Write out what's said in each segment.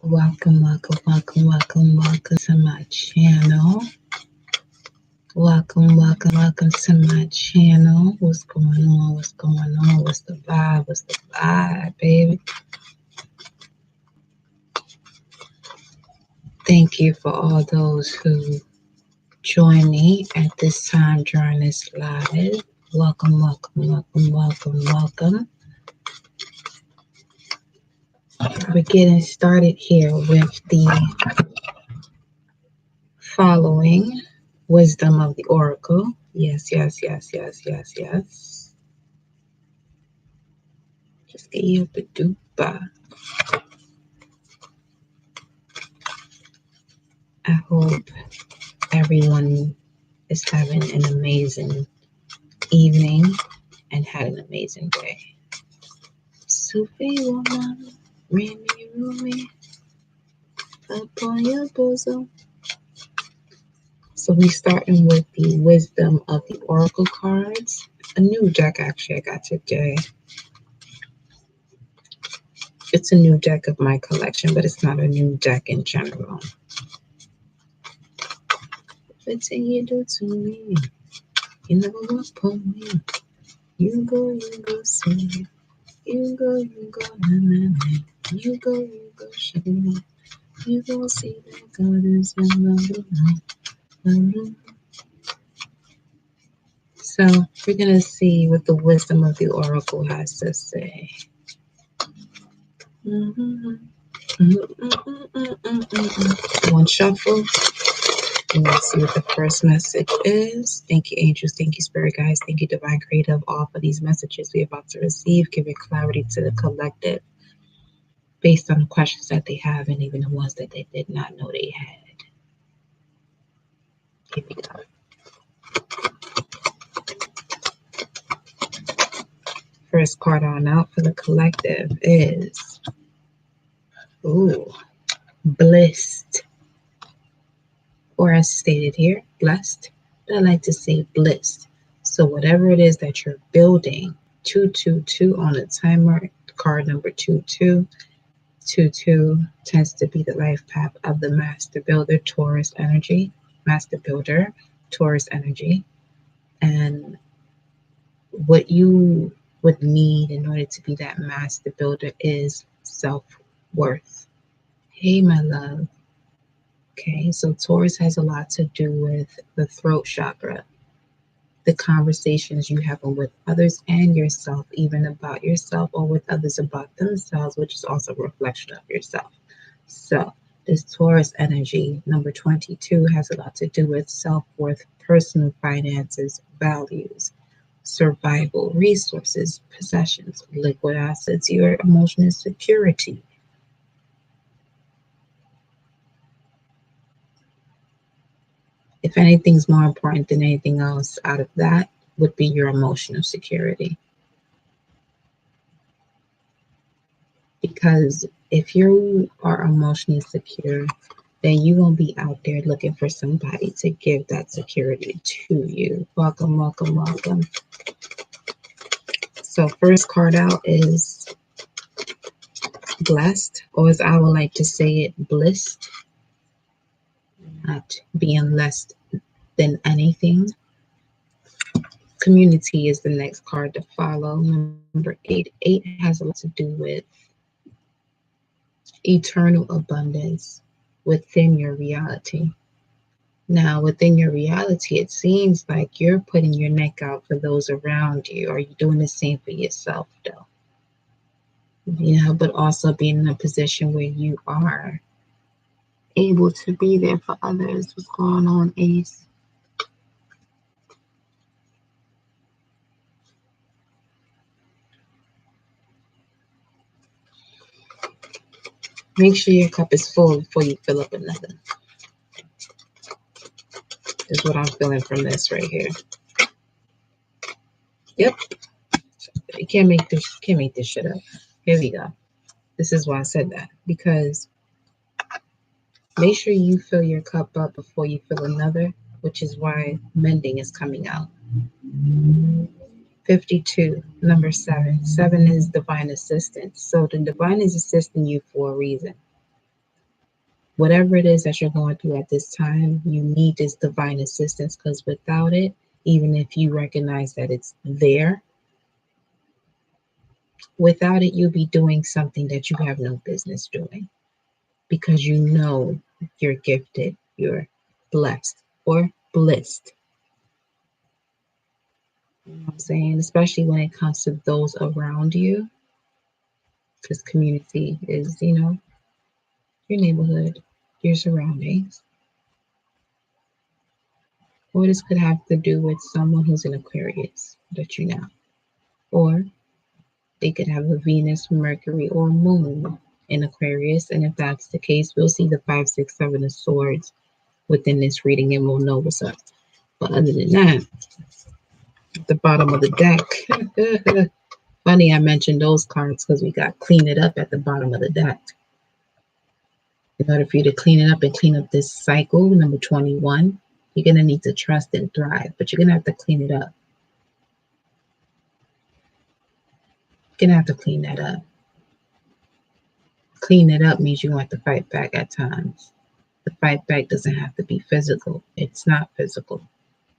Welcome, welcome, welcome, welcome, welcome to my channel. Welcome, welcome, welcome to my channel. What's going on? What's going on? What's the vibe? What's the vibe, baby? Thank you for all those who join me at this time during this live. Welcome, welcome, welcome, welcome, welcome. We're getting started here with the following wisdom of the oracle. Yes, yes, yes, yes, yes, yes. Just get you a dupa. I hope everyone is having an amazing evening and had an amazing day. Sufi woman, Remy Rumi, upon your bosom. So we starting with the wisdom of the oracle cards. A new deck actually I got today. It's a new deck of my collection, but it's not a new deck in general. Everything you do to me, you never walk for me. You go, see. You go, na na na. You go, show me. You go see that God is in love. So we're gonna see what the wisdom of the oracle has to say. One shuffle. And let's see what the first message is. Thank you, angels. Thank you, spirit guides. Thank you, divine creative, all for these messages we're about to receive. Giving clarity to the collective based on the questions that they have and even the ones that they did not know they had. Here we go. First card on out for the collective is, blessed. Or as stated here, blessed. But I like to say blissed. So whatever it is that you're building, 222 on the timer, card number 22. 22 tends to be the life path of the master builder, Taurus energy, master builder, Taurus energy. And what you would need in order to be that master builder is self-worth. Hey, my love. Okay, so Taurus has a lot to do with the throat chakra, the conversations you have with others and yourself, even about yourself or with others about themselves, which is also a reflection of yourself. So this Taurus energy, number 22, has a lot to do with self-worth, personal finances, values, survival, resources, possessions, liquid assets, your emotional security. If anything's more important than anything else out of that, would be your emotional security. Because if you are emotionally secure, then you won't be out there looking for somebody to give that security to you. Welcome, welcome, welcome. So first card out is blessed, or as I would like to say it, blissed. Not being less than anything. Community is the next card to follow. Number 8. 8 has a lot to do with eternal abundance within your reality. Now, within your reality, it seems like you're putting your neck out for those around you. Are you doing the same for yourself, though? But also being in a position where you are able to be there for others. What's going on, Ace? Make sure your cup is full before you fill up another. Is what I'm feeling from this right here. Yep. You can't make this shit up. Here we go. This is why I said that. Because make sure you fill your cup up before you fill another, which is why mending is coming out. 52, number 7. 7 is divine assistance. So the divine is assisting you for a reason. Whatever it is that you're going through at this time, you need this divine assistance, because without it, even if you recognize that it's there, without it, you'll be doing something that you have no business doing, because you know you're gifted, you're blessed or blissed. You know what I'm saying? Especially when it comes to those around you, because community is, your neighborhood, your surroundings. Or this could have to do with someone who's in Aquarius that you know. Or they could have a Venus, Mercury, or Moon in Aquarius. And if that's the case, we'll see the 5, 6, 7 of Swords within this reading and we'll know what's up. But other than that, at the bottom of the deck, funny I mentioned those cards because we got clean it up at the bottom of the deck. In order for you to clean it up and clean up this cycle, number 21, you're going to need to trust and thrive, but you're going to have to clean it up. You're going to have to clean that up. Clean it up means you're going to have to fight back at times. The fight back doesn't have to be physical. It's not physical.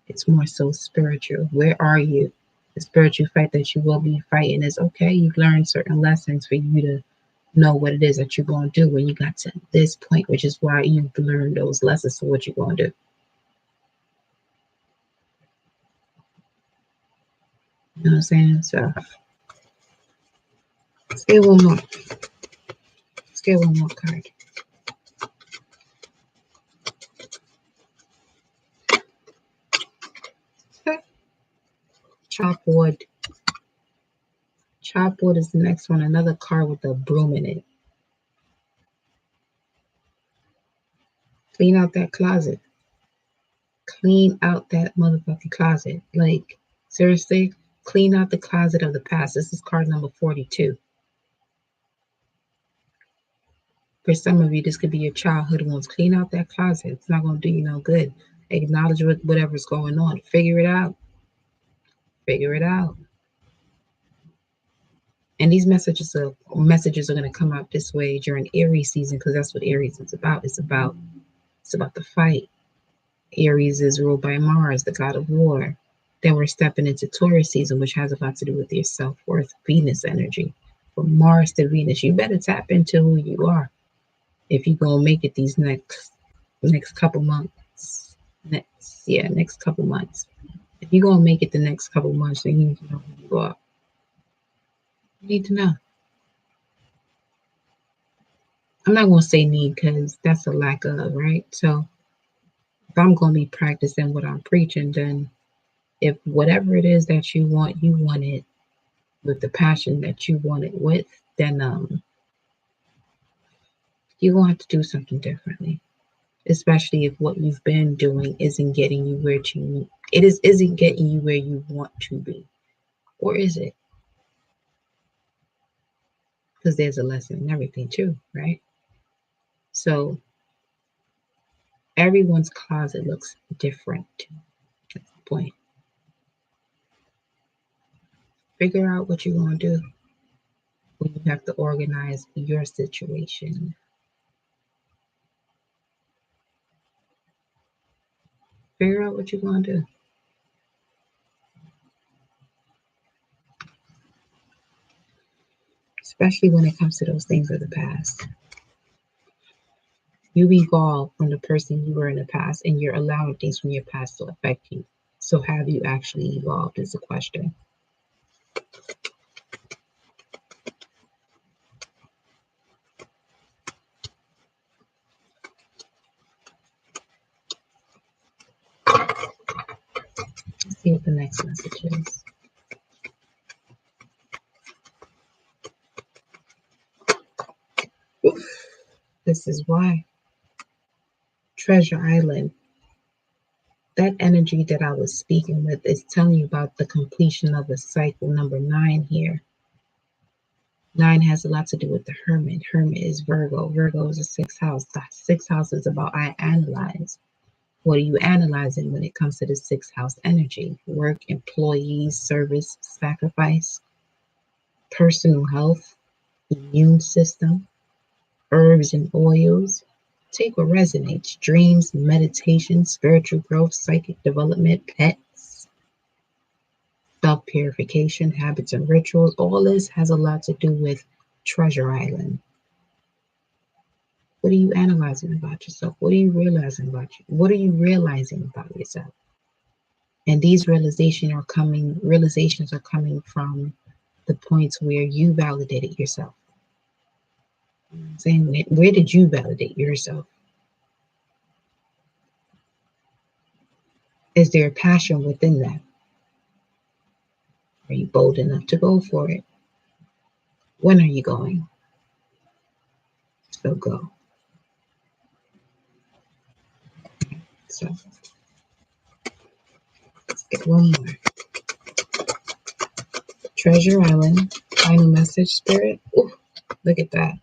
It's more so spiritual. Where are you? The spiritual fight that you will be fighting is okay. You've learned certain lessons for you to know what it is that you're going to do when you got to this point, which is why you've learned those lessons for what you're going to do. You know what I'm saying? So, let's get one more. Let's get one more card. Chopwood. Chopwood is the next one. Another card with a broom in it. Clean out that closet. Clean out that motherfucking closet. Like, seriously, clean out the closet of the past. This is card number 42. For some of you, this could be your childhood wounds. Clean out that closet. It's not going to do you no good. Acknowledge whatever's going on. Figure it out. Figure it out. And these messages are going to come out this way during Aries season, because that's what Aries is about. It's about the fight. Aries is ruled by Mars, the god of war. Then we're stepping into Taurus season, which has a lot to do with your self-worth, Venus energy. From Mars to Venus, you better tap into who you are if you're going to make it these next couple months. Next couple months. If you're going to make it the next couple months, then you need to know who you are. You need to know. I'm not going to say need, because that's a lack of, right? So if I'm going to be practicing what I'm preaching, then if whatever it is that you want it with the passion that you want it with, then you're going to have to do something differently. Especially if what you've been doing isn't getting you isn't getting you where you want to be. Or is it? Because there's a lesson in everything too, right? So everyone's closet looks different. That's the point. Figure out what you're going to do when you have to organize your situation. Figure out what you're going to do. Especially when it comes to those things of the past. You evolve from the person you were in the past, and you're allowing things from your past to affect you. So have you actually evolved is the question. Let's see what the next message is. Oof. This is why. Treasure Island. That energy that I was speaking with is telling you about the completion of a cycle, number 9 here. 9 has a lot to do with the Hermit. Hermit is Virgo. Virgo is a 6th house. The 6th house is about I analyze. What are you analyzing when it comes to the 6th house energy? Work, employees, service, sacrifice, personal health, immune system, herbs and oils, Take what resonates. Dreams, meditation, spiritual growth, psychic development, pets, self-purification, habits and rituals. All this has a lot to do with Treasure Island. What are you analyzing about yourself? What are you realizing about you? What are you realizing about yourself? And these realizations are coming from the points where you validated yourself. I'm saying, where did you validate yourself? Is there a passion within that? Are you bold enough to go for it? When are you going? So go. So let's get one more. Treasure Island, final message, Spirit. Ooh, look at that.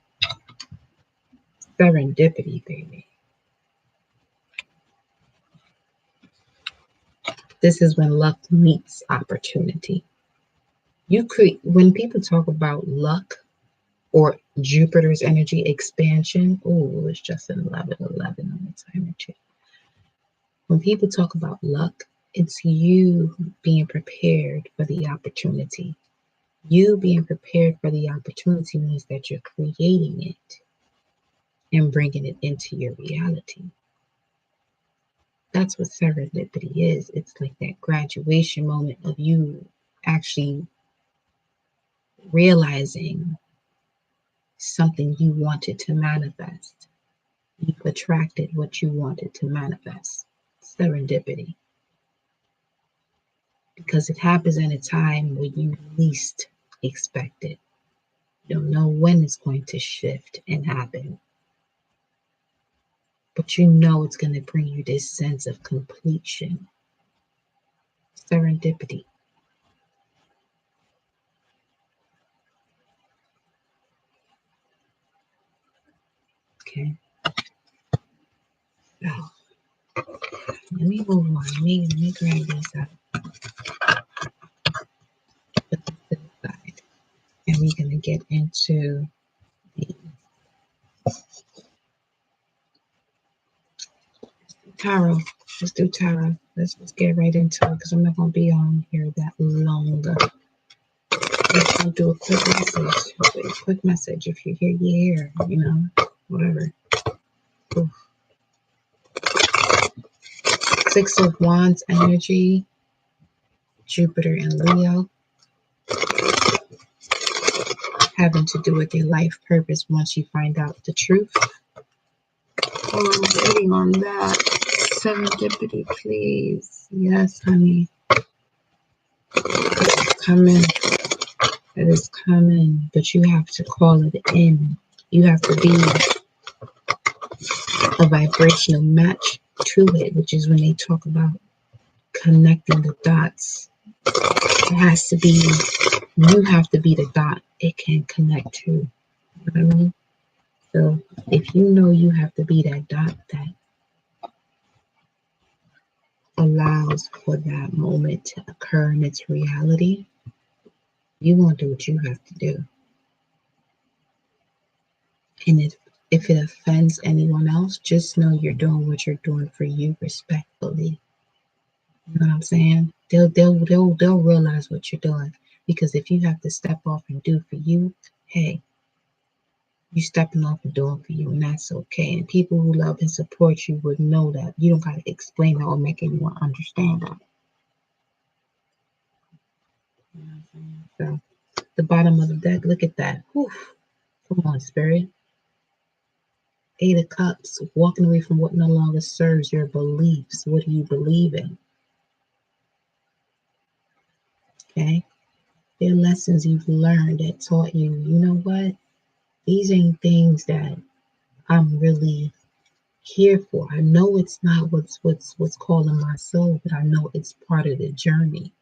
Serendipity, baby. This is when luck meets opportunity. When people talk about luck or Jupiter's energy expansion, oh, it's just an 11:11 on the timer too. When people talk about luck, it's you being prepared for the opportunity. You being prepared for the opportunity means that you're creating it and bringing it into your reality. That's what serendipity is. It's like that graduation moment of you actually realizing something you wanted to manifest. You've attracted what you wanted to manifest. Serendipity. Because it happens in a time when you least expect it. You don't know when it's going to shift and happen. But you know it's going to bring you this sense of completion. Serendipity. Okay. So let me move on. Let me grab these up. Put this to the side. And we're going to get into the tarot. Let's do tarot. Let's get right into it because I'm not going to be on here that long. Let's do a quick message. A quick message. If you're here, you're here. You know, whatever. Oof. Six of Wands energy. Jupiter and Leo. Having to do with your life purpose once you find out the truth. Oh, I'm waiting on that. Serendipity, please. Yes, honey. It's coming. It is coming. But you have to call it in. You have to be a vibrational match to it, which is when they talk about connecting the dots. It has to be, you have to be the dot it can connect to. You know what I mean? So if you know you have to be that dot that allows for that moment to occur in its reality, you won't do what you have to do. And if it offends anyone else, just know you're doing what you're doing for you respectfully. You know what I'm saying? They'll realize what you're doing. Because if you have to step off and do for you, hey, you stepping off and doing for you, and that's okay. And people who love and support you would know that. You don't got to explain that or make anyone understand that. You know what I'm saying? So the bottom of the deck, look at that. Whew. Come on, Spirit. 8 of Cups, walking away from what no longer serves your beliefs. What do you believe in? Okay? There are lessons you've learned that taught you, you know what? These ain't things that I'm really here for. I know it's not what's calling my soul, but I know it's part of the journey.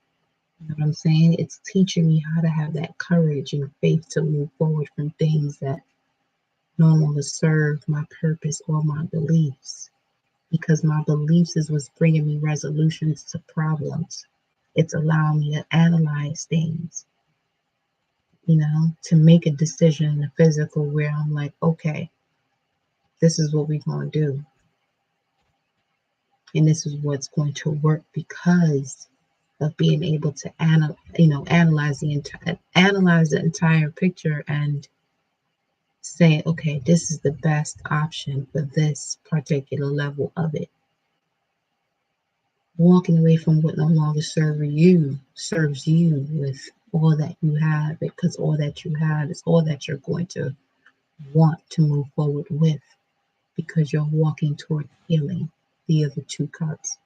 You know what I'm saying? It's teaching me how to have that courage and faith to move forward from things that no longer serve my purpose or my beliefs. Because my beliefs is what's bringing me resolutions to problems. It's allowing me to analyze things, you know, to make a decision in the physical where I'm like, okay, This is what we're going to do. And this is what's going to work because of being able to analyze the entire picture and say, okay, this is the best option for this particular level of it. Walking away from what no longer serves you with all that you have, because all that you have is all that you're going to want to move forward with, because you're walking toward healing. The other two cups.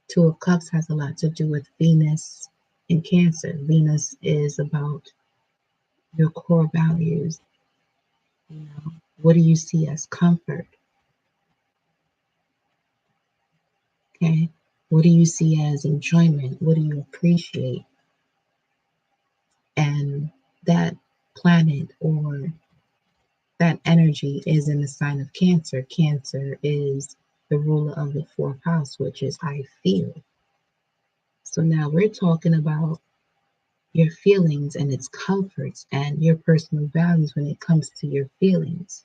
Two of Cups has a lot to do with Venus and Cancer. Venus is about your core values. What do you see as comfort? Okay. What do you see as enjoyment? What do you appreciate? And that planet or that energy is in the sign of Cancer. Cancer is the ruler of the fourth house, which is I feel. So now we're talking about your feelings and its comforts and your personal values when it comes to your feelings.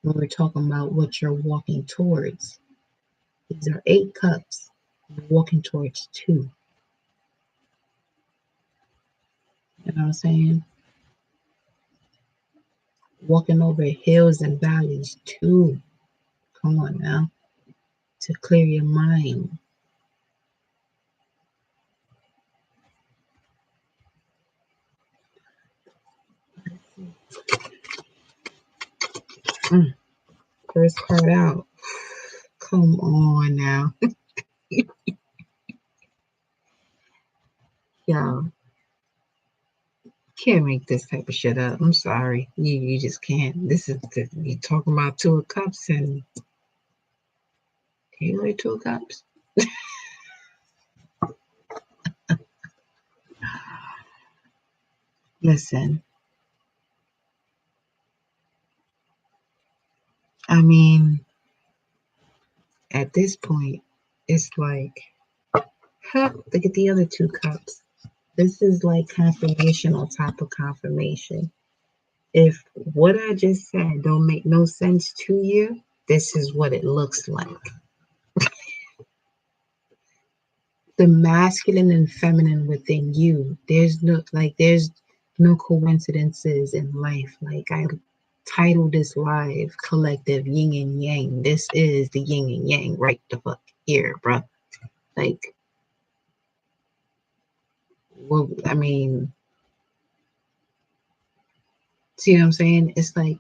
When we're talking about what you're walking towards, these are 8 cups. You're walking towards 2. You know what I'm saying? Walking over hills and valleys 2. Come on now. To clear your mind. First card out. Come on now. Y'all can't make this type of shit up. I'm sorry. You just can't. This is you talking about 2 of Cups and you like 2 of Cups? Listen. I mean, at this point, it's like, look at the other 2 cups. This is like confirmation on top of confirmation. If what I just said don't make no sense to you, this is what it looks like. The masculine and feminine within you, there's no coincidences in life. Like I titled this live collective yin and yang. This is the yin and yang right the fuck here, bruh. Like, well, I mean, see what I'm saying? It's like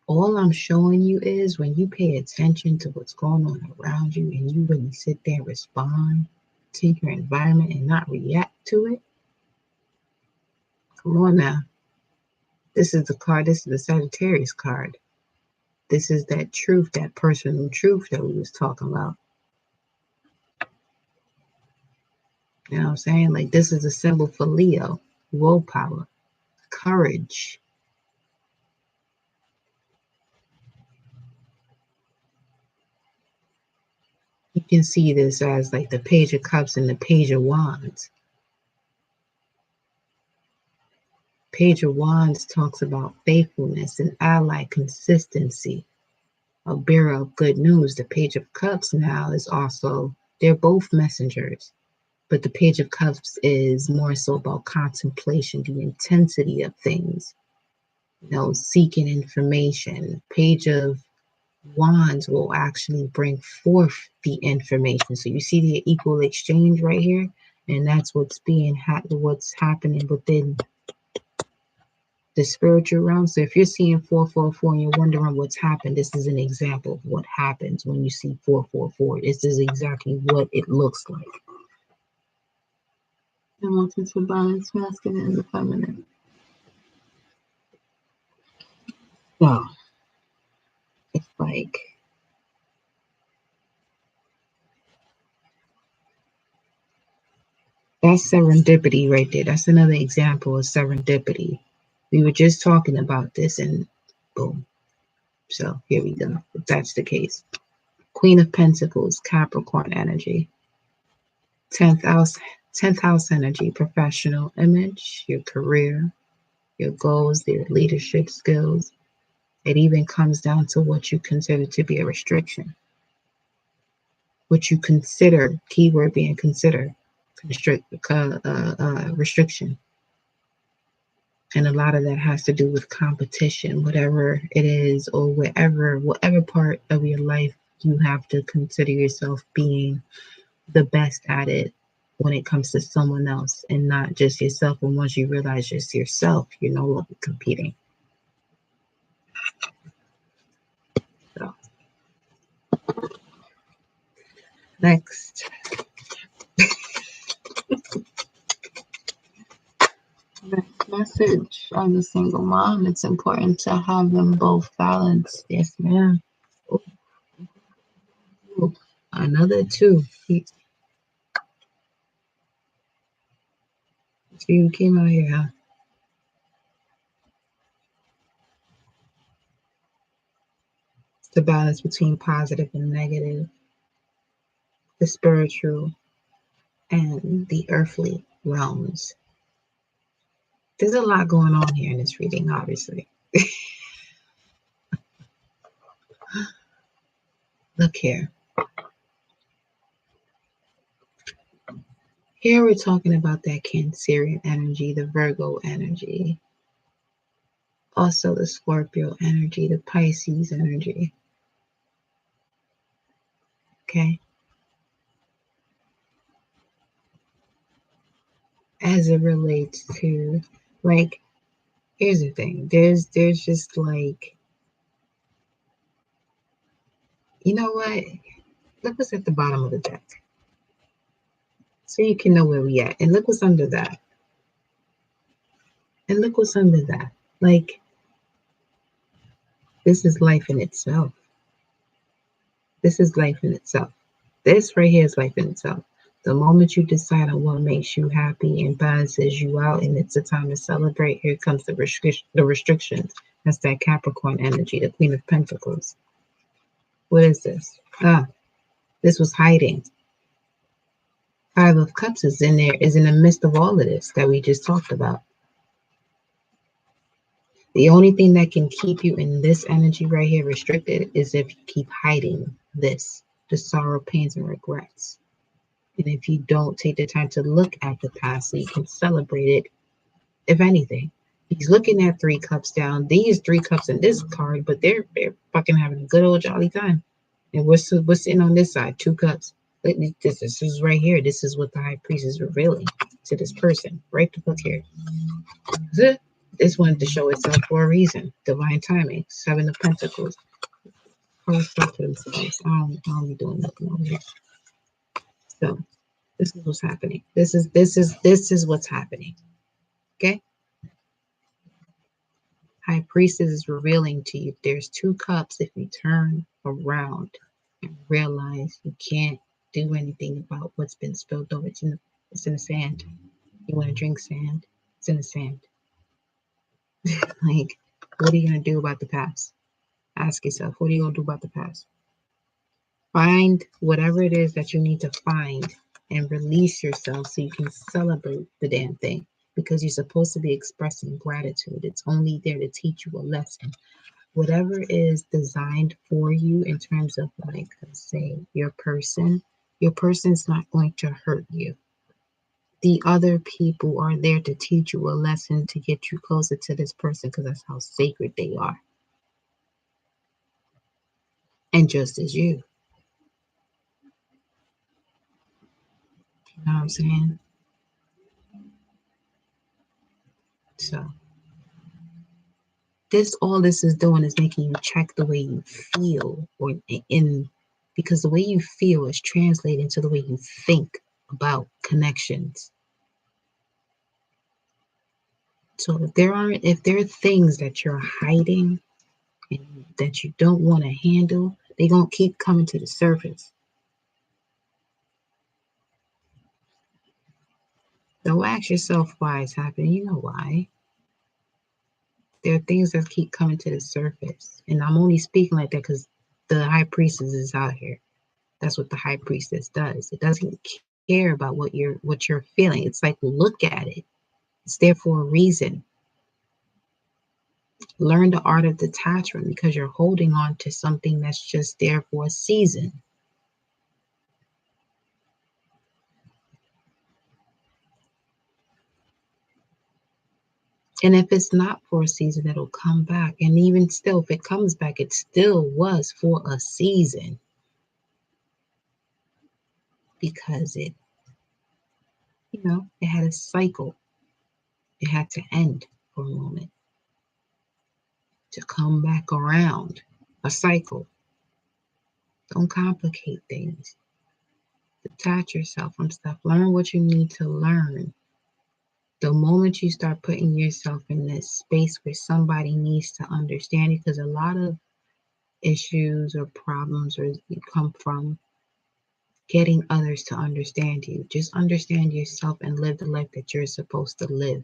all I'm showing you is when you pay attention to what's going on around you and you really sit there and respond to your environment and not react to it. Come on now. This is the card. This is the Sagittarius card. This is that truth, that personal truth that we was talking about. You know what I'm saying? Like this is a symbol for Leo, willpower, courage. You can see this as like the Page of Cups and the Page of Wands. Page of Wands talks about faithfulness and ally consistency, a bearer of good news. The Page of Cups now is also, they're both messengers, but the Page of Cups is more so about contemplation, the intensity of things, seeking information. Page of Wands will actually bring forth the information. So you see the equal exchange right here, and that's what's what's happening within the spiritual realm. So if you're seeing 444 and you're wondering what's happened, this is an example of what happens when you see 444. This is exactly what it looks like. I wanted to balance masculine and the feminine. So it's like that's serendipity right there. That's another example of serendipity. We were just talking about this and boom. So here we go. If that's the case. Queen of Pentacles, Capricorn energy. 10th house energy, professional image, your career, your goals, your leadership skills. It even comes down to what you consider to be a restriction. What you consider, keyword being consider, restriction. And a lot of that has to do with competition, whatever it is, or whatever part of your life you have to consider yourself being the best at it when it comes to someone else and not just yourself. And once you realize just yourself, you're no longer competing. So, next. Next message on the single mom. It's important to have them both balanced. Yes, ma'am. Ooh, another two. You came out here, huh? It's the balance between positive and negative, the spiritual and the earthly realms. There's a lot going on here in this reading, obviously. Look here. Here we're talking about that Cancerian energy, the Virgo energy, also the Scorpio energy, the Pisces energy. Okay. As it relates to, like, here's the thing. There's just like, you know what? Look what's at the bottom of the deck. So you can know where we at. And look what's under that. And look what's under that. Like, this is life in itself. This is life in itself. This right here is life in itself. The moment you decide on what makes you happy and balances you out, and it's a time to celebrate, here comes the restrictions. That's that Capricorn energy, the Queen of Pentacles. What is this? This was hiding. Five of Cups is in there, is in the midst of all of this that we just talked about. The only thing that can keep you in this energy right here restricted is if you keep hiding this, the sorrow, pains, and regrets. And if you don't take the time to look at the past so you can celebrate it, if anything. He's looking at 3 cups down. These 3 cups in this card, but they're fucking having a good old jolly time. And what's sitting on this side? 2 cups. This is right here. This is what the high priest is revealing to this person. Right the book here. This wanted to show itself for a reason. Divine timing. 7 of Pentacles. Cards talk for themselves. I don't be doing nothing over here. So this is what's happening. This is what's happening. Okay? High Priestess is revealing to you there's 2 cups if you turn around and realize you can't do anything about what's been spilled over. It's in the sand. You want to drink sand? It's in the sand. Like, what are you going to do about the past? Ask yourself, what are you going to do about the past? Find whatever it is that you need to find and release yourself so you can celebrate the damn thing, because you're supposed to be expressing gratitude. It's only there to teach you a lesson. Whatever is designed for you in terms of, like, say, your person's not going to hurt you. The other people are there to teach you a lesson to get you closer to this person, because that's how sacred they are. And just as you. You know what I'm saying? So all this is doing is making you check the way you feel, or because the way you feel is translating to the way you think about connections. So if there are things that you're hiding and that you don't want to handle, they're gonna keep coming to the surface. So ask yourself why it's happening. You know why. There are things that keep coming to the surface. And I'm only speaking like that because the high priestess is out here. That's what the high priestess does. It doesn't care about what you're feeling. It's like, look at it. It's there for a reason. Learn the art of detachment because you're holding on to something that's just there for a season. And if it's not for a season, it'll come back. And even still, if it comes back, it still was for a season because it had a cycle. It had to end for a moment to come back around. A cycle. Don't complicate things. Detach yourself from stuff. Learn what you need to learn. The moment you start putting yourself in this space where somebody needs to understand you, because a lot of issues or problems or you come from getting others to understand you. Just understand yourself and live the life that you're supposed to live.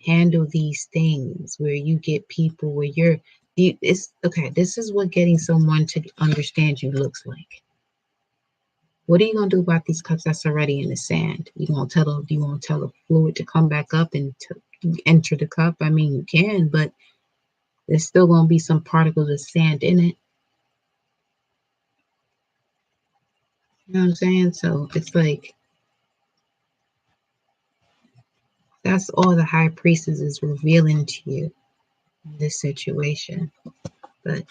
Handle these things where you get people where it's okay. This is what getting someone to understand you looks like. What are you gonna do about these cups that's already in the sand? You gonna tell the fluid to come back up and to enter the cup? I mean, you can, but there's still gonna be some particles of sand in it. You know what I'm saying? So it's like that's all the high priestess is revealing to you in this situation. But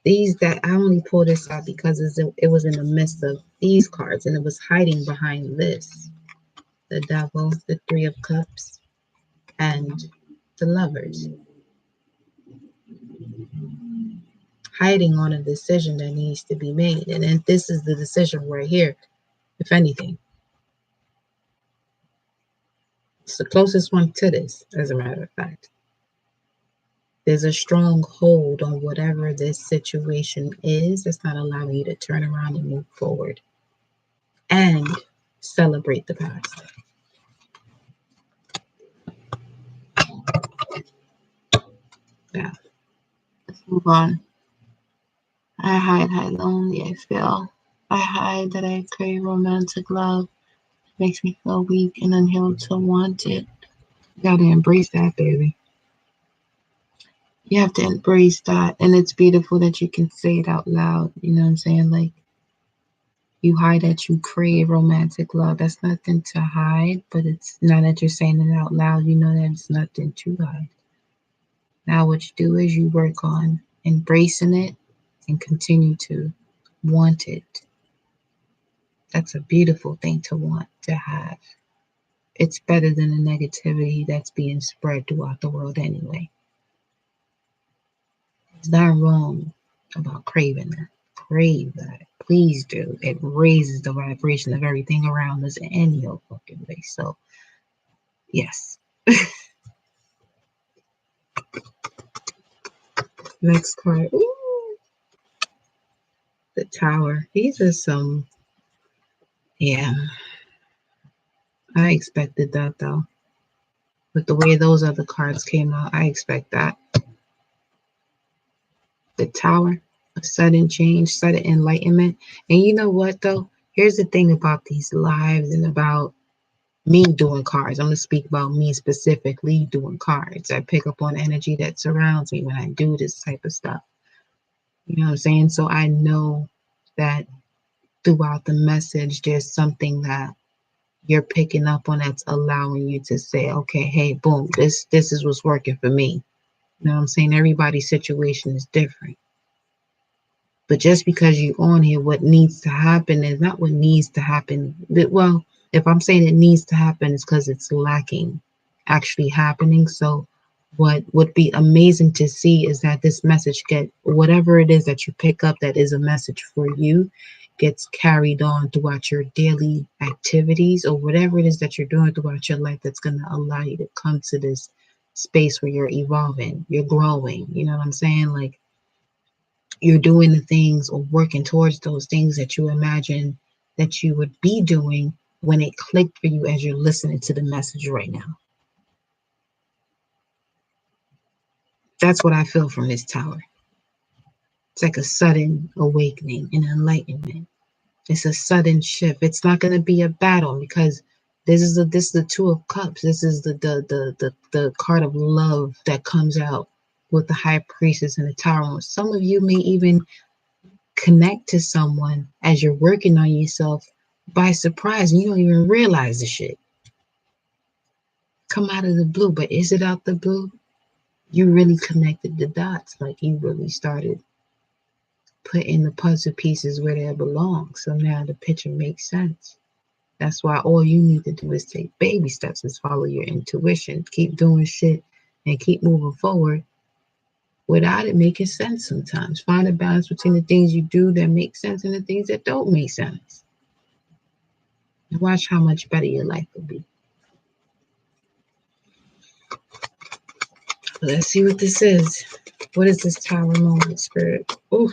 these that I only pulled this out because it was in the midst of these cards and it was hiding behind this. The devil, the 3 of cups, and the lovers. Hiding on a decision that needs to be made. And then this is the decision right here, if anything. It's the closest one to this, as a matter of fact. There's a strong hold on whatever this situation is that's not allowing you to turn around and move forward and celebrate the past. Yeah. Let's move on. I hide how lonely I feel. I hide that I crave romantic love. It makes me feel weak and unhealed to want it. You gotta embrace that, baby. You have to embrace that. And it's beautiful that you can say it out loud. You know what I'm saying? Like, you hide that you crave romantic love. That's nothing to hide, but it's now that you're saying it out loud, you know that it's nothing to hide. Now, what you do is you work on embracing it and continue to want it. That's a beautiful thing to want to have. It's better than the negativity that's being spread throughout the world anyway. It's not wrong about craving that. Crave that. Please do. It raises the vibration of everything around us in any fucking way. So, yes. Next card. Ooh, the Tower. These are some. Yeah. I expected that though. With the way those other cards came out, I expect that. The Tower, a sudden change, sudden enlightenment. And you know what though? Here's the thing about these lives and about me doing cards. I'm going to speak about me specifically doing cards. I pick up on energy that surrounds me when I do this type of stuff. You know what I'm saying? So I know that throughout the message, there's something that you're picking up on that's allowing you to say, okay, hey, boom, this is what's working for me. You know what I'm saying? Everybody's situation is different. But just because you're on here, what needs to happen is not what needs to happen. Well, if I'm saying it needs to happen, it's because it's lacking actually happening. So what would be amazing to see is that this message whatever it is that you pick up that is a message for you, gets carried on throughout your daily activities or whatever it is that you're doing throughout your life that's going to allow you to come to this space where you're evolving, you're growing. You know what I'm saying? Like, you're doing the things or working towards those things that you imagine that you would be doing when it clicked for you as you're listening to the message right now. That's what I feel from this Tower. It's like a sudden awakening and enlightenment. It's a sudden shift. It's not going to be a battle because this is the 2 of Cups. This is the card of love that comes out. with the High Priestess and the Tower. Some of you may even connect to someone as you're working on yourself by surprise and you don't even realize the shit. Come out of the blue, but is it out the blue? You really connected the dots, like you really started putting the puzzle pieces where they belong. So now the picture makes sense. That's why all you need to do is take baby steps, is follow your intuition, keep doing shit and keep moving forward without it making sense sometimes. Find a balance between the things you do that make sense and the things that don't make sense. And watch how much better your life will be. Let's see what this is. What is this Tower moment, Spirit? Ooh,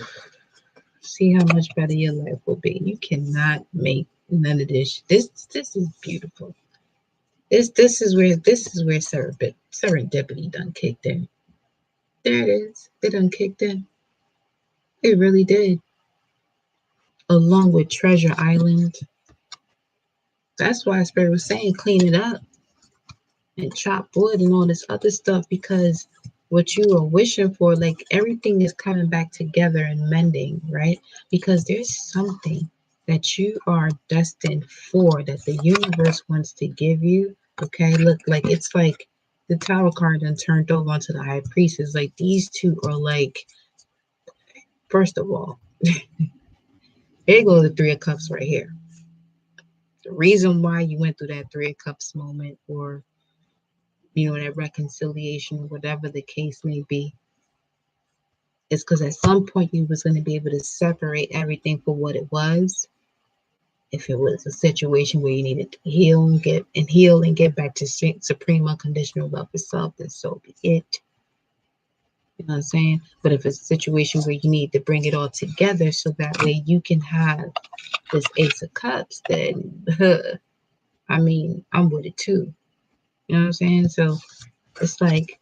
see how much better your life will be. You cannot make none of this. This is beautiful. This is where serendipity done kicked in. There it is. They done kicked in. It really did. Along with Treasure Island. That's why Spirit was saying clean it up and chop wood and all this other stuff, because what you are wishing for, like everything is coming back together and mending, right? Because there's something that you are destined for that the universe wants to give you. Okay, look, like it's like the Tower card then turned over onto the High Priestess. Like these two are like, first of all, here goes the Three of Cups right here. The reason why you went through that Three of Cups moment, or that reconciliation, whatever the case may be, is because at some point you was going to be able to separate everything for what it was. If it was a situation where you needed to heal and get back to supreme unconditional love for self, then so be it. You know what I'm saying? But if it's a situation where you need to bring it all together so that way you can have this Ace of Cups, then I mean, I'm with it too. You know what I'm saying? So it's like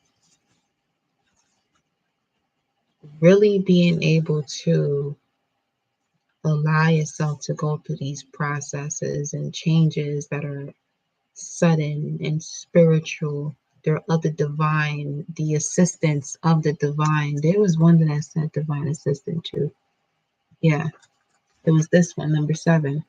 really being able to allow yourself to go through these processes and changes that are sudden and spiritual. They're of the divine, the assistance of the divine. There was one that I said divine assistant to. Yeah, it was this one, number 7.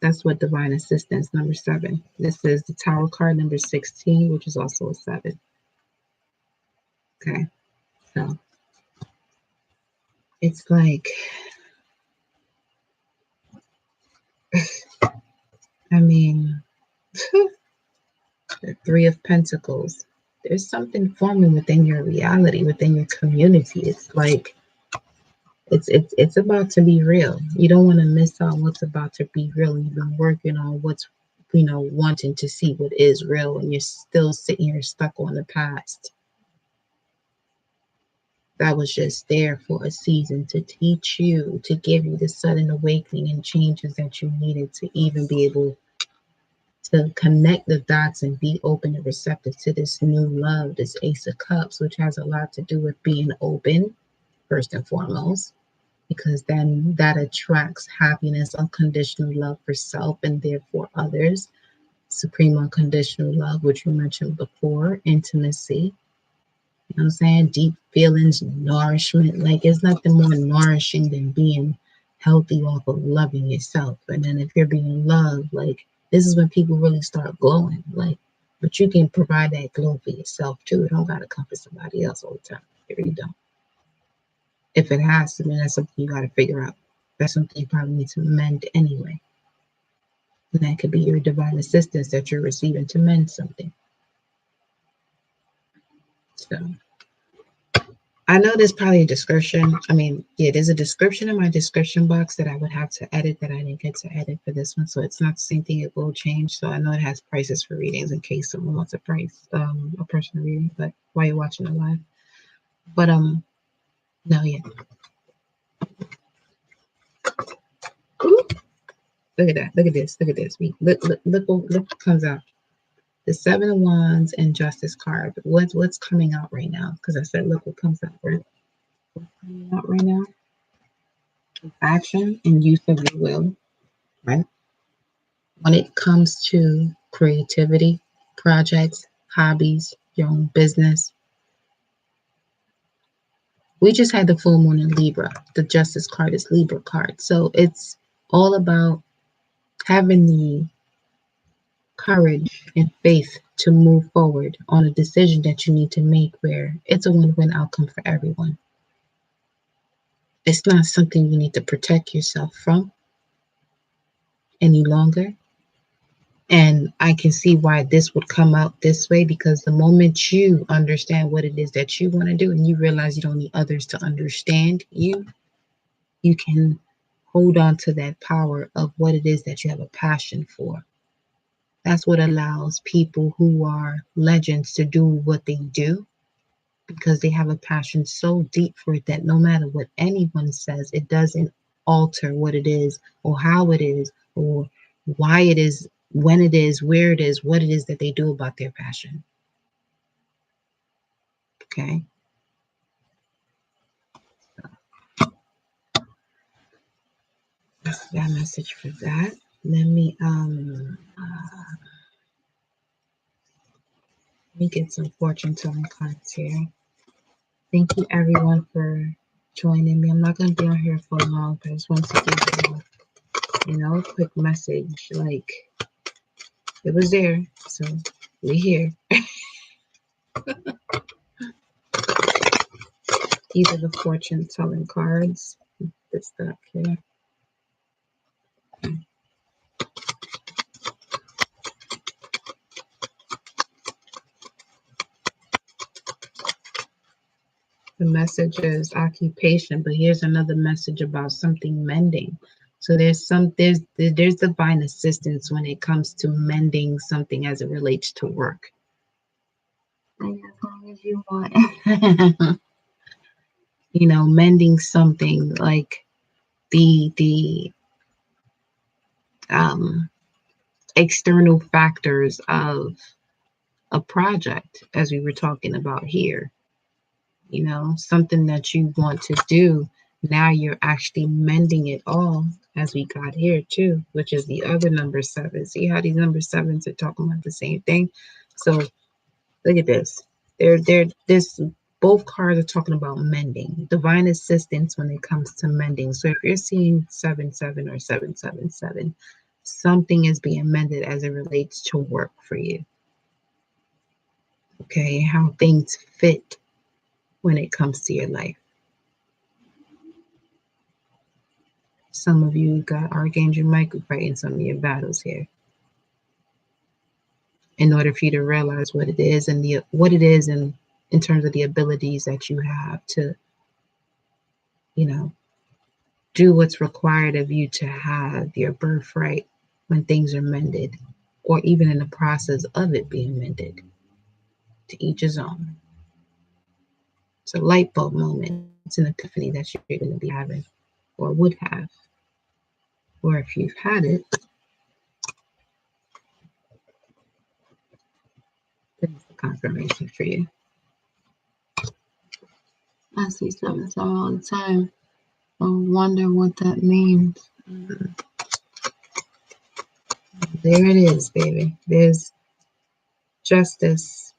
That's what divine assistance, number 7. This is the Tower card, number 16, which is also a 7. Okay, so it's like, I mean, the 3 of Pentacles. There's something forming within your reality, within your community. It's like it's about to be real. You don't want to miss out what's about to be real. You've been working on what's wanting to see what is real, and you're still sitting here stuck on the past. That was just there for a season to teach you, to give you the sudden awakening and changes that you needed to even be able to connect the dots and be open and receptive to this new love, this Ace of Cups, which has a lot to do with being open, first and foremost, because then that attracts happiness, unconditional love for self and therefore others, supreme unconditional love, which you mentioned before, intimacy. You know what I'm saying? Deep feelings, nourishment. Like, it's nothing more nourishing than being healthy off of loving yourself. And then if you're being loved, like, this is when people really start glowing. Like, but you can provide that glow for yourself too. It don't gotta come for somebody else all the time. It really don't. If it has to, then that's something you gotta figure out. That's something you probably need to mend anyway. And that could be your divine assistance that you're receiving to mend something. So I know there's probably a description. I mean, yeah, there's a description in my description box that I would have to edit that I didn't get to edit for this one. So it's not the same thing. It will change. So I know it has prices for readings in case someone wants a personal reading, but while you're watching it live. But no, yeah. Ooh, look at that. Look at this. Look at this. Look what comes out. The 7 of Wands and Justice card. What's coming out right now? Because I said, look what comes out, right? What's coming out right now? Action and use of your will, right? When it comes to creativity, projects, hobbies, your own business, We just had the full moon in Libra. The Justice card is Libra card. So it's all about having the courage and faith to move forward on a decision that you need to make where it's a win-win outcome for everyone. It's not something you need to protect yourself from any longer. And I can see why this would come out this way, because the moment you understand what it is that you want to do and you realize you don't need others to understand you, you can hold on to that power of what it is that you have a passion for. That's what allows people who are legends to do what they do, because they have a passion so deep for it that no matter what anyone says, it doesn't alter what it is or how it is or why it is, when it is, where it is, what it is that they do about their passion. Okay. That's that message for that. Let me get some fortune telling cards here. Thank you everyone for joining me. I'm not gonna be on here for long, but I just wanted to give you a quick message. Like, it was there, so we're here. These are the fortune telling cards. This stuff here. The message is occupation, but here's another message about something mending. So there's divine assistance when it comes to mending something as it relates to work. As long as you want. Mending something like the external factors of a project, as we were talking about here. Something that you want to do, now you're actually mending it all, as we got here too, which is the other number 7. See how these number 7s are talking about the same thing? So look at this. This both cards are talking about mending, divine assistance when it comes to mending. So if you're seeing 7-7 or 7-7-7, something is being mended as it relates to work for you. Okay, how things fit when it comes to your life. Some of you got Archangel Michael fighting some of your battles here, in order for you to realize what it is and in terms of the abilities that you have to, do what's required of you to have your birthright when things are mended, or even in the process of it being mended. To each his own. It's a light bulb moment. It's an epiphany that you're going to be having, or would have, or if you've had it, this is the confirmation for you. I see 7-7 all the time. I wonder what that means. There it is, baby. There's justice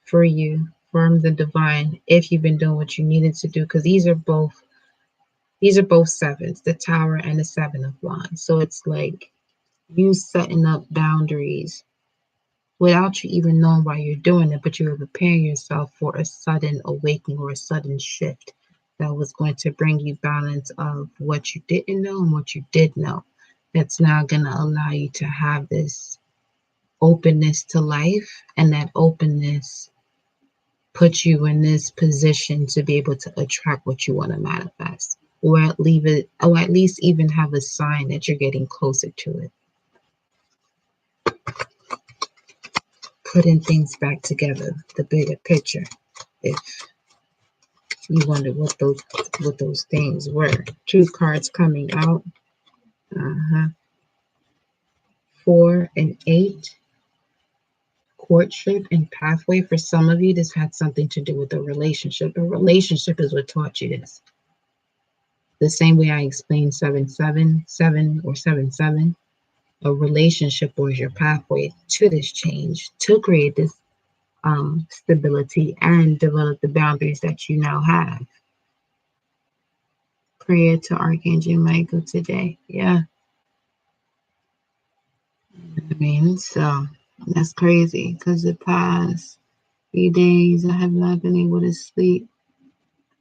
for you from the divine if you've been doing what you needed to do, because these are both 7s, the Tower and the 7 of Wands. So it's like you setting up boundaries without you even knowing why you're doing it, but you were preparing yourself for a sudden awakening or a sudden shift that was going to bring you balance of what you didn't know and what you did know. That's now going to allow you to have this openness to life, and that openness puts you in this position to be able to attract what you want to manifest, or at least even have a sign that you're getting closer to it. Putting things back together, the bigger picture. If you wonder what those things were. 2 cards coming out. 4 and 8. Courtship and pathway. For some of you, this had something to do with a relationship. A relationship is what taught you this. The same way I explained 7-7-7 or 7-7. A relationship was your pathway to this change, to create this stability and develop the boundaries that you now have. prayer to Archangel Michael today. Yeah. I mean, so that's crazy because the past few days I have not been able to sleep.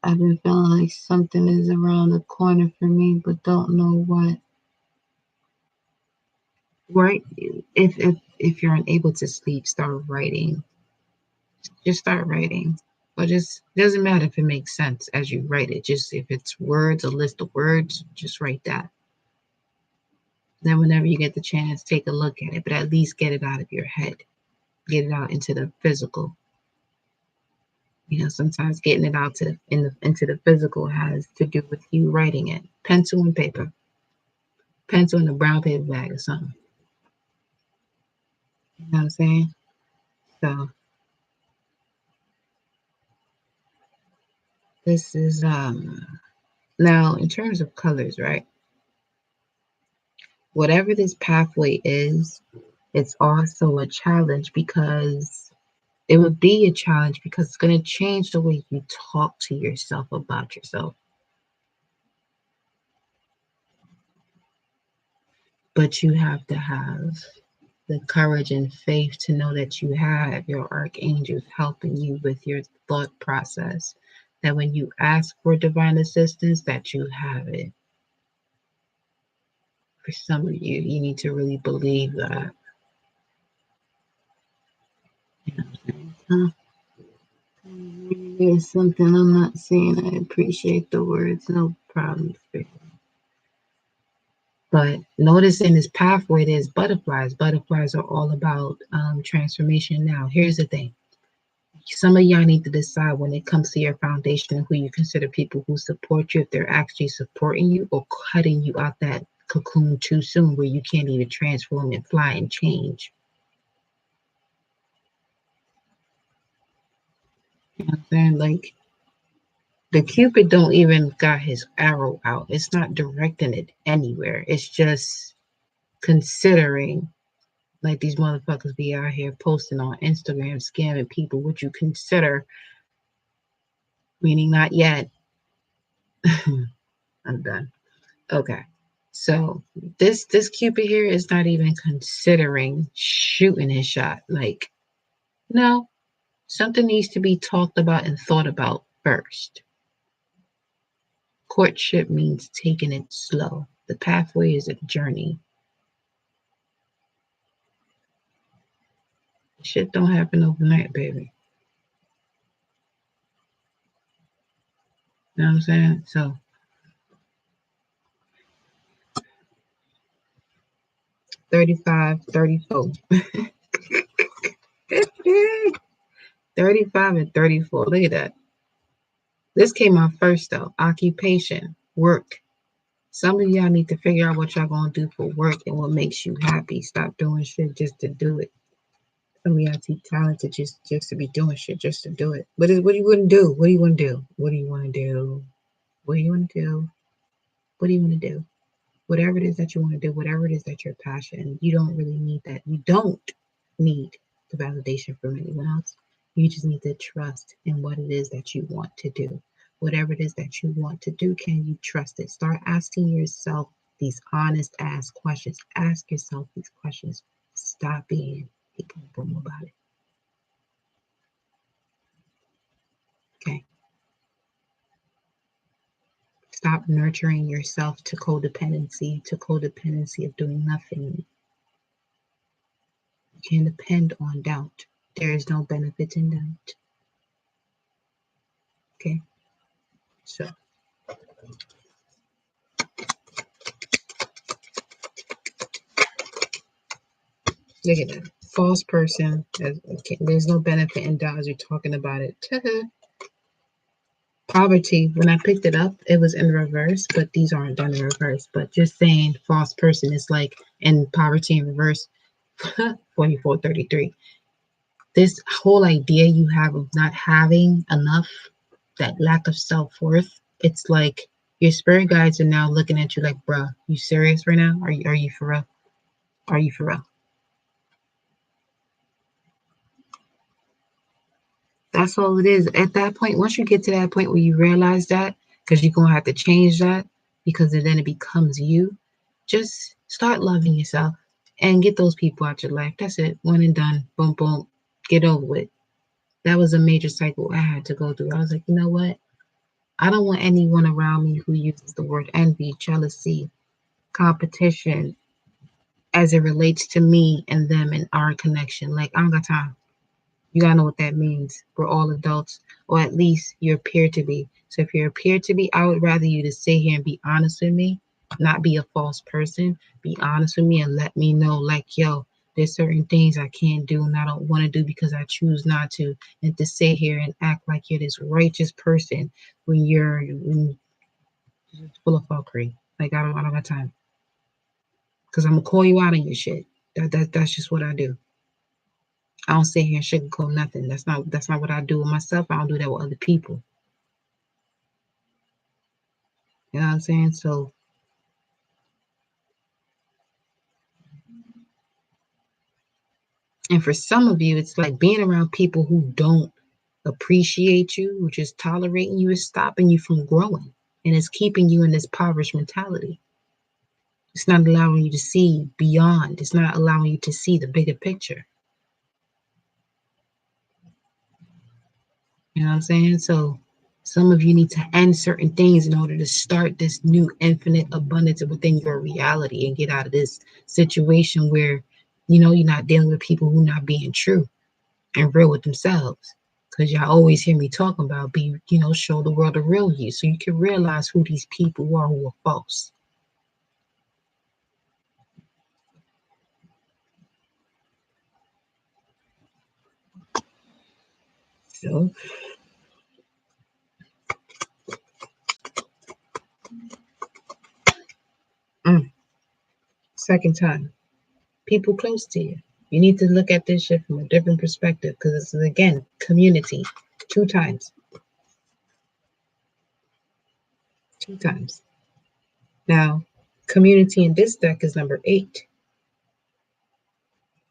I've been feeling like something is around the corner for me, but don't know what. Right? If you're unable to sleep, start writing. Just start writing. Or just doesn't matter if it makes sense as you write it. Just if it's words, a list of words, just write that. Then whenever you get the chance, take a look at it, but at least get it out of your head. Get it out into the physical. You know, sometimes getting it out into the physical has to do with you writing it. Pencil and paper. Pencil in a brown paper bag or something. You know what I'm saying? So this is now in terms of colors, right? Whatever this pathway is, it's also a challenge because it would be a challenge because it's going to change the way you talk to yourself about yourself. But you have to have the courage and faith to know that you have your archangels helping you with your thought process. That when you ask for divine assistance, that you have it. For some of you, you need to really believe that. You know what I'm saying? There's something I'm not saying. I appreciate the words, no problem. But notice in this pathway, there's butterflies. Butterflies are all about transformation. Now, here's the thing. Some of y'all need to decide when it comes to your foundation who you consider people who support you, if they're actually supporting you or cutting you out that cocoon too soon where you can't even transform and fly and change. You know what I'm saying? Like the Cupid don't even got his arrow out. It's not directing it anywhere. It's just considering like these motherfuckers be out here posting on Instagram scamming people. Would you consider, meaning not yet? I'm done. Okay. So this Cupid here is not even considering shooting his shot. Like, no, something needs to be talked about and thought about first. Courtship means taking it slow. The pathway is a journey. Shit don't happen overnight, baby. You know what I'm saying? So 35, 34. 35 and 34. Look at that. This came out first though. Occupation, work. Some of y'all need to figure out what y'all gonna do for work and what makes you happy. Stop doing shit just to do it. Some of y'all too talented just to be doing shit just to do it. What do you want to do? What do you want to do? What do you want to do? What do you want to do? What do you want to do? Whatever it is that you want to do, whatever it is that you're passionate, you don't really need that. You don't need the validation from anyone else. You just need to trust in what it is that you want to do. Whatever it is that you want to do, can you trust it? Start asking yourself these honest ass questions. Ask yourself these questions. Stop being a boom boom about it. Okay. Stop nurturing yourself to codependency of doing nothing. You can't depend on doubt. There is no benefit in doubt. Okay. So look at that. False person. Okay, there's no benefit in doubt as you're talking about it. Poverty. When I picked it up, it was in reverse, but these aren't done in reverse. But just saying false person is like in poverty in reverse. 4433. This whole idea you have of not having enough, that lack of self-worth, it's like your spirit guides are now looking at you like, bruh, you serious right now? Are you for real? Are you for real? That's all it is. At that point, once you get to that point where you realize that, because you're gonna have to change that, because then it becomes you. Just start loving yourself and get those people out your life. That's it. One and done. Boom, boom. Get over it. That was a major cycle I had to go through. I was like, you know what? I don't want anyone around me who uses the word envy, jealousy, competition as it relates to me and them and our connection. Like, I don't got time. You gotta know what that means. We're all adults, or at least you appear to be. So if you appear to be, I would rather you to sit here and be honest with me, not be a false person. Be honest with me and let me know, like, yo, there's certain things I can't do and I don't want to do because I choose not to. And to sit here and act like you're this righteous person when you're full of fuckery. Like, I don't got time. Because I'm gonna call you out on your shit. That's just what I do. I don't sit here and sugarcoat nothing. That's not what I do with myself. I don't do that with other people. You know what I'm saying? So and for some of you, it's like being around people who don't appreciate you, who just tolerating you, is stopping you from growing. And it's keeping you in this impoverished mentality. It's not allowing you to see beyond. It's not allowing you to see the bigger picture. You know what I'm saying? So some of you need to end certain things in order to start this new infinite abundance within your reality and get out of this situation where, you're not dealing with people who are not being true and real with themselves. Because y'all always hear me talking about show the world the real you so you can realize who these people are who are false. So, second time, people close to you. You need to look at this shit from a different perspective because this is, again, community. Two times. Two times. Now, community in this deck is number 8.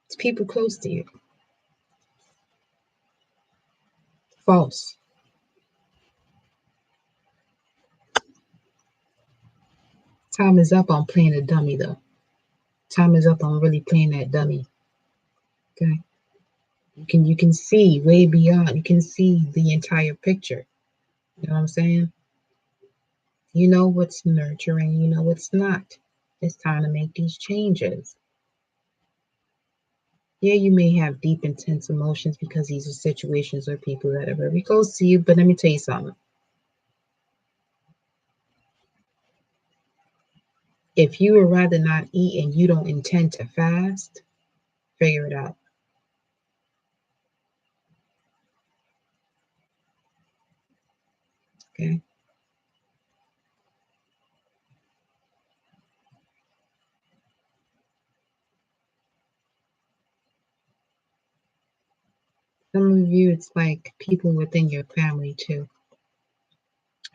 It's people close to you. False. Time is up on playing a dummy, though. Time is up on really playing that dummy. Okay? You can see way beyond. You can see the entire picture. You know what I'm saying? You know what's nurturing. You know what's not. It's time to make these changes. Yeah, you may have deep, intense emotions because these are situations or people that are very close to you. But let me tell you something. If you would rather not eat and you don't intend to fast, figure it out. Okay? Some of you, it's like people within your family too,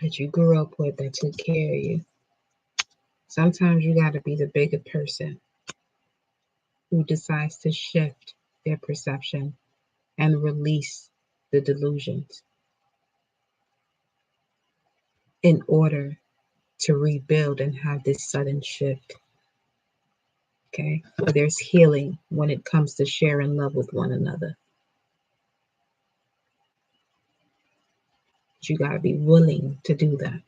that you grew up with, that took care of you. Sometimes you got to be the bigger person who decides to shift their perception and release the delusions in order to rebuild and have this sudden shift. Okay? But there's healing when it comes to sharing love with one another. But you got to be willing to do that.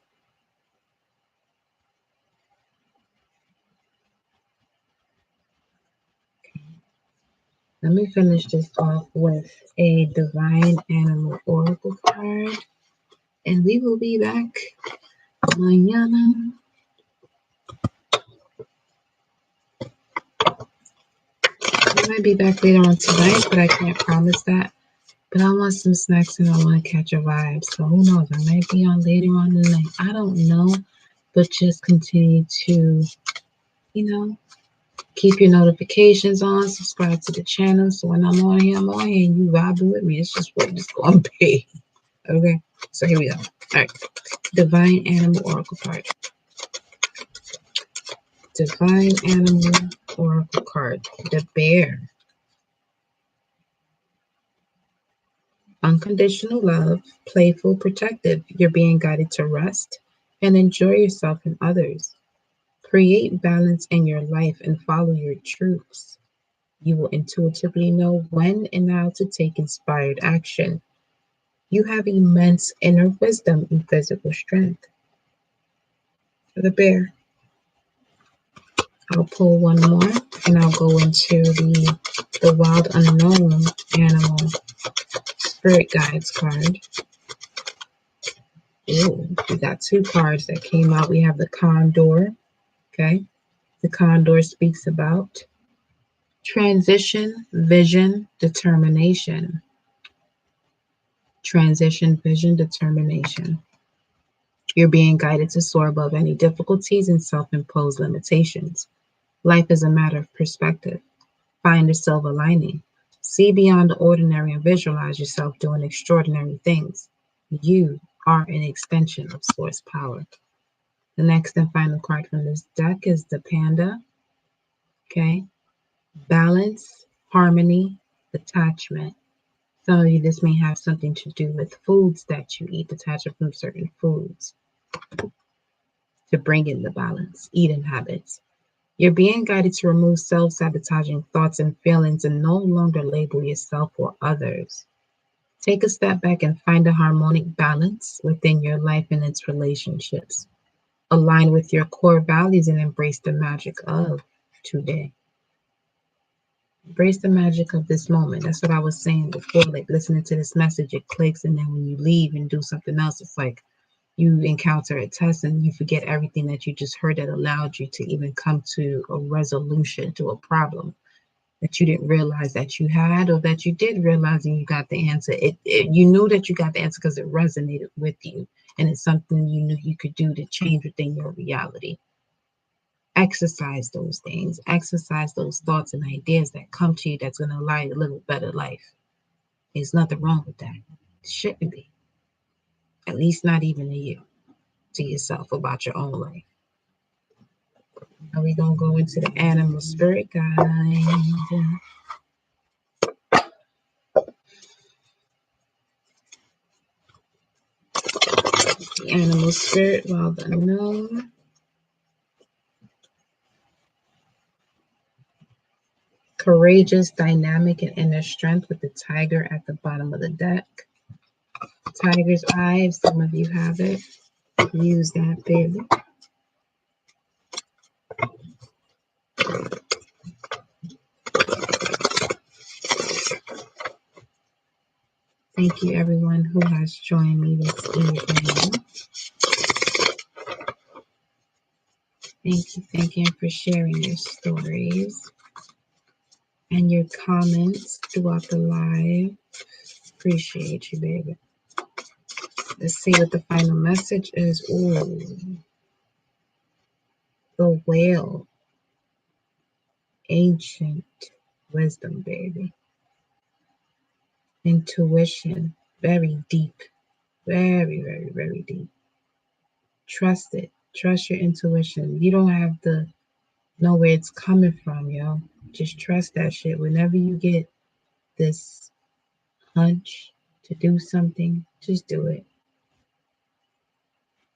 Let me finish this off with a divine animal oracle card, and we will be back mañana. I might be back later on tonight, but I can't promise that. But I want some snacks and I want to catch a vibe. So who knows? I might be on later on tonight. I don't know. But just continue to, keep your notifications on, subscribe to the channel. So when I'm on here, and you vibing with me. It's just what it's going to be. Okay? So here we go. All right. Divine Animal Oracle card. Divine Animal Oracle card. The Bear. Unconditional love, playful, protective. You're being guided to rest, and enjoy yourself and others. Create balance in your life and follow your truths. You will intuitively know when and how to take inspired action. You have immense inner wisdom and physical strength. For the bear, I'll pull one more and I'll go into the wild unknown animal spirit guides card. Ooh, we got two cards that came out. We have the condor. Okay. The condor speaks about transition, vision, determination. Transition, vision, determination. You're being guided to soar above any difficulties and self-imposed limitations. Life is a matter of perspective. Find a silver lining. See beyond the ordinary and visualize yourself doing extraordinary things. You are an extension of source power. The next and final card from this deck is the panda. Okay. Balance, harmony, attachment. Some of you, this may have something to do with foods that you eat, detachment from certain foods to bring in the balance, eating habits. You're being guided to remove self-sabotaging thoughts and feelings and no longer label yourself or others. Take a step back and find a harmonic balance within your life and its relationships. Align with your core values and embrace the magic of today. Embrace the magic of this moment. That's what I was saying before. Like listening to this message, it clicks, and then when you leave and do something else, it's like you encounter a test and you forget everything that you just heard that allowed you to even come to a resolution to a problem that you didn't realize that you had, or that you did realize and you got the answer. You knew that you got the answer because it resonated with you, and it's something you knew you could do to change within your reality. Exercise those things, exercise those thoughts and ideas that come to you that's going to allow you to live a better life. There's nothing wrong with that. It shouldn't be. At least not even to yourself about your own life. Now we're going to go into the animal spirit guide. The animal spirit, wild unknown. Courageous, dynamic, and inner strength with the tiger at the bottom of the deck. Tiger's eye, if some of you have it, use that, baby. Thank you, everyone who has joined me this evening. Thank you for sharing your stories and your comments throughout the live. Appreciate you, baby. Let's see what the final message is. Ooh, the whale. Ancient wisdom, baby. Intuition. Very deep. Very, very, very deep. Trust it. Trust your intuition. You don't have to know where it's coming from, yo. Just trust that shit. Whenever you get this hunch to do something, just do it.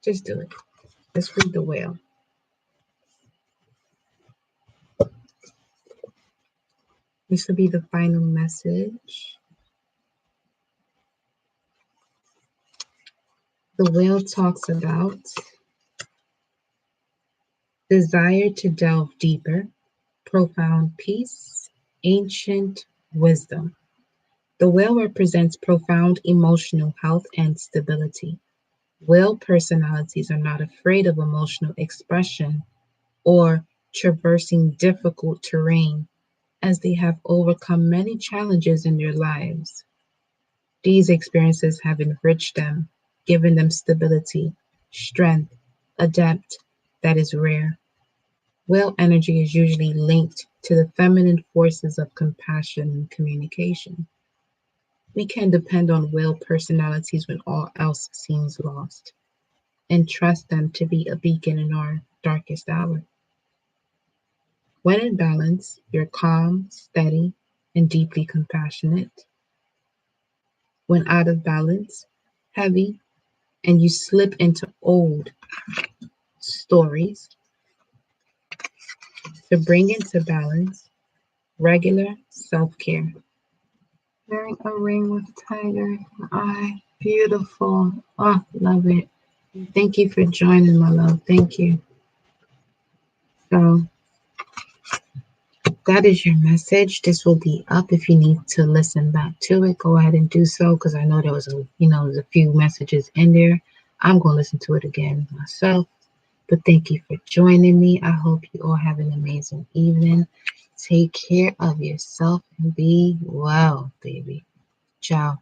Just do it. Let's read the whale. This will be the final message. The whale talks about desire to delve deeper, profound peace, ancient wisdom. The whale represents profound emotional health and stability. Whale personalities are not afraid of emotional expression or traversing difficult terrain, as they have overcome many challenges in their lives. These experiences have enriched them, given them stability, strength, a depth that is rare. Whale energy is usually linked to the feminine forces of compassion and communication. We can depend on whale personalities when all else seems lost, and trust them to be a beacon in our darkest hour. When in balance, you're calm, steady, and deeply compassionate. When out of balance, heavy, and you slip into old, stories to bring into balance regular self-care. Wearing a ring with tiger eye. Beautiful. Oh, love it. Thank you for joining, my love. Thank you. So that is your message. This will be up if you need to listen back to it. Go ahead and do so because I know there was there's a few messages in there. I'm going to listen to it again myself. But thank you for joining me. I hope you all have an amazing evening. Take care of yourself and be well, baby. Ciao.